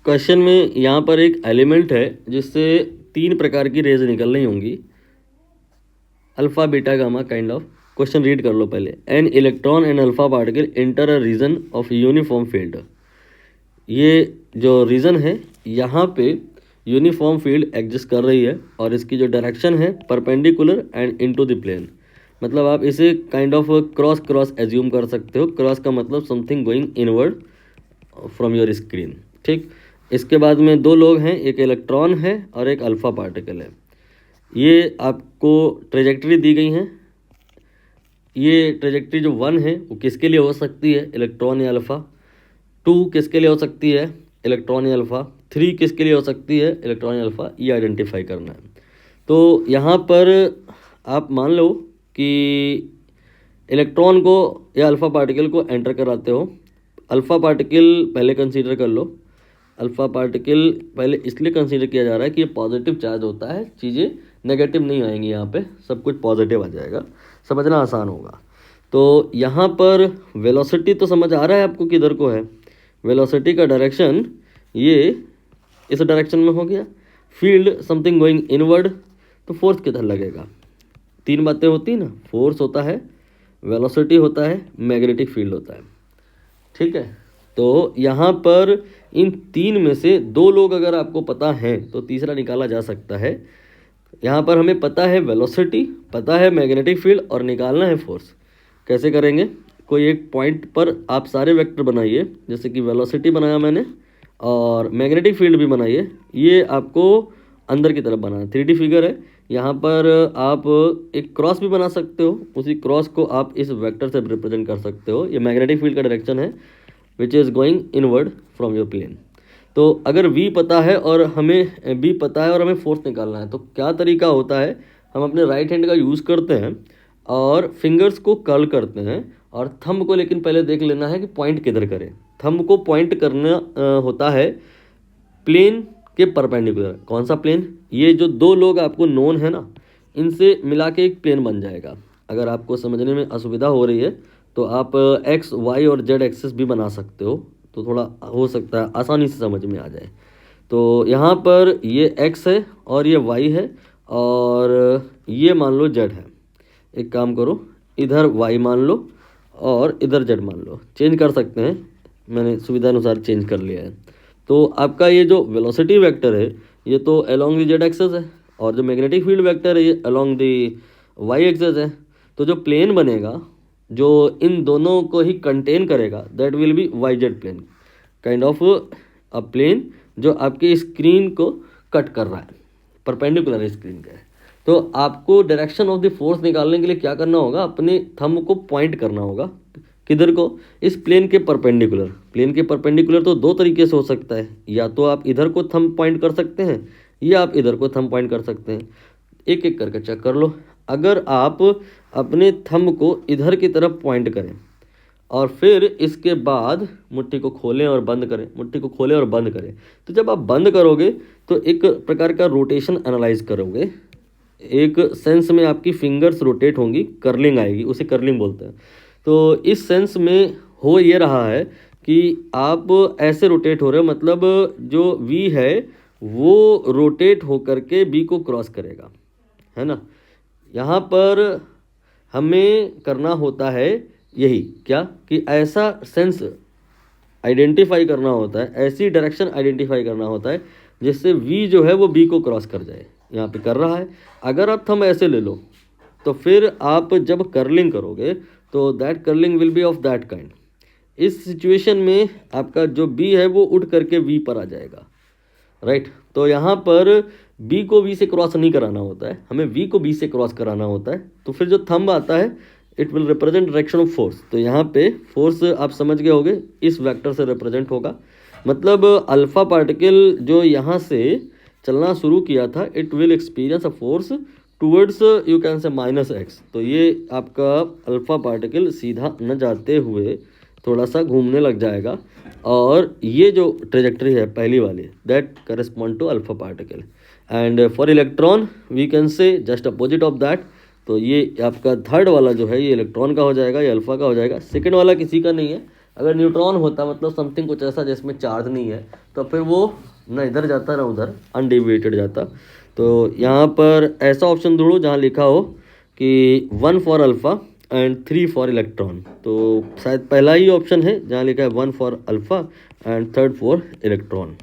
Question में यहाँ पर एक एलिमेंट है जिससे 3 प्रकार की रेज निकल रही होंगी, alpha beta gamma kind of. Question read कर लो पहले। An electron and alpha particle enter a region of uniform field. ये जो रीजन है यहाँ पे यूनिफॉर्म फील्ड एग्जिस्ट कर रही है और इसकी जो डायरेक्शन है perpendicular and into the plane. मतलब आप इसे kind of cross cross assume कर सकते हो। क्रॉस का मतलब something going inward from your screen, ठीक। इसके बाद में 2 लोग हैं, एक इलेक्ट्रॉन है और एक अल्फा पार्टिकल है। ये आपको ट्रेजेक्ट्री दी गई है। ये ट्रेजेक्ट्री जो 1 है वो किसके लिए हो सकती है, इलेक्ट्रॉन या अल्फा। 2 किसके लिए हो सकती है, इलेक्ट्रॉन या अल्फा। 3 किसके लिए हो सकती है, इलेक्ट्रॉन या अल्फा। ये आइडेंटिफाई करना है। तो यहाँ पर आप मान लो कि इलेक्ट्रॉन को या अल्फा पार्टिकल को एंटर कराते हो। अल्फा पार्टिकल पहले कंसीडर कर लो। अल्फा पार्टिकल पहले इसलिए कंसीडर किया जा रहा है कि ये पॉजिटिव चार्ज होता है, चीज़ें नेगेटिव नहीं आएंगी, यहाँ पे सब कुछ पॉजिटिव आ जाएगा, समझना आसान होगा। तो यहाँ पर वेलोसिटी तो समझ आ रहा है आपको किधर को है। वेलोसिटी का डायरेक्शन ये इस डायरेक्शन में हो गया। फील्ड समथिंग गोइंग इनवर्ड, तो फोर्स किधर लगेगा। 3 बातें होती ना, फोर्स होता है, वेलोसिटी होता है, मैग्नेटिक फील्ड होता है, ठीक है। तो यहाँ पर इन 3 में से 2 लोग अगर आपको पता है तो तीसरा निकाला जा सकता है। यहाँ पर हमें पता है वेलोसिटी, पता है मैग्नेटिक फील्ड और निकालना है फोर्स। कैसे करेंगे, कोई एक पॉइंट पर आप सारे वेक्टर बनाइए, जैसे कि वेलोसिटी बनाया मैंने और मैग्नेटिक फील्ड भी बनाइए। ये आपको अंदर की तरफ बनाना, 3D फिगर है। यहाँ पर आप एक क्रॉस भी बना सकते हो, उसी क्रॉस को आप इस वेक्टर से रिप्रेजेंट कर सकते हो। ये मैग्नेटिक फील्ड का डायरेक्शन है which is going inward from your plane. तो अगर V पता है और हमें B पता है और हमें फोर्स निकालना है, तो क्या तरीका होता है, हम अपने राइट हैंड का यूज़ करते हैं और फिंगर्स को कर्ल करते हैं और थंब को लेकिन पहले देख लेना है कि पॉइंट किधर करें। थंब को पॉइंट करना होता है प्लेन के परपेंडिकुलर। कौन सा प्लेन, ये जो 2 लोग आपको नोन है ना, इनसे मिला के एक प्लेन बन जाएगा। अगर आपको समझने में असुविधा हो रही है तो आप X, Y और Z एक्सिस भी बना सकते हो, तो थोड़ा हो सकता है आसानी से समझ में आ जाए। तो यहाँ पर ये X है और ये Y है और ये मान लो Z है। एक काम करो, इधर Y मान लो और इधर Z मान लो, चेंज कर सकते हैं, मैंने सुविधा अनुसार चेंज कर लिया है। तो आपका ये जो वेलोसिटी वेक्टर है ये तो अलोंग द Z एक्सिस है और जो मैग्नेटिक फील्ड वेक्टर है ये अलोंग द Y एक्सिस है। तो जो प्लेन बनेगा जो इन दोनों को ही कंटेन करेगा that will be YZ plane, kind of a plane जो आपके स्क्रीन को कट कर रहा है, परपेंडिकुलर स्क्रीन का है। तो आपको डायरेक्शन ऑफ द फोर्स निकालने के लिए क्या करना होगा, अपने थंब को पॉइंट करना होगा। किधर को, इस प्लेन के परपेंडिकुलर। प्लेन के परपेंडिकुलर तो 2 तरीके से हो सकता है, या तो आप इधर को थंब पॉइंट कर सकते हैं या आप इधर को थंब पॉइंट कर सकते हैं। एक एक करके चेक कर लो। अगर आप अपने थंब को इधर की तरफ पॉइंट करें और फिर इसके बाद मुट्ठी को खोलें और बंद करें, मुट्ठी को खोलें और बंद करें, तो जब आप बंद करोगे तो एक प्रकार का रोटेशन एनालाइज करोगे। एक सेंस में आपकी फिंगर्स रोटेट होंगी, कर्लिंग आएगी, उसे कर्लिंग बोलते हैं। तो इस सेंस में हो ये रहा है कि आप ऐसे रोटेट हो रहे हो, मतलब जो V है वो रोटेट होकर के B को क्रॉस करेगा, है ना। यहाँ पर हमें करना होता है यही क्या, कि ऐसा सेंस आइडेंटिफाई करना होता है, ऐसी डायरेक्शन आइडेंटिफाई करना होता है जिससे V जो है वो B को क्रॉस कर जाए। यहाँ पे कर रहा है। अगर आप थंब ऐसे ले लो तो फिर आप जब कर्लिंग करोगे तो that curling will be of that kind. इस सिचुएशन में आपका जो B है वो उठ करके V पर आ जाएगा, राइट। तो यहाँ पर B को V से क्रॉस नहीं कराना होता है, हमें V को B से क्रॉस कराना होता है। तो फिर जो थंब आता है it will represent direction of force. तो यहाँ पे फोर्स आप समझ गए होगे, इस वेक्टर से रिप्रेजेंट होगा। मतलब अल्फा पार्टिकल जो यहाँ से चलना शुरू किया था it will experience a force towards you can say -x। तो ये आपका अल्फा पार्टिकल सीधा न जाते हुए थोड़ा सा घूमने लग जाएगा और ये जो ट्रेजेक्टरी है पहली वाली that correspond to alpha particle. And for electron we can say just opposite of that. तो ये आपका थर्ड वाला जो है ये इलेक्ट्रॉन का हो जाएगा, ये अल्फा का हो जाएगा। सेकेंड वाला किसी का नहीं है, अगर न्यूट्रॉन होता मतलब समथिंग कुछ ऐसा जिसमें चार्ज नहीं है, तो फिर वो ना इधर जाता ना उधर, अनडिविएटेड जाता। तो यहाँ पर ऐसा ऑप्शन ढूंढो जहाँ लिखा हो कि 1 for alpha and 3 for electron. तो शायद पहला ही ऑप्शन है जहाँ लिखा है 1 for alpha and 3rd for electron.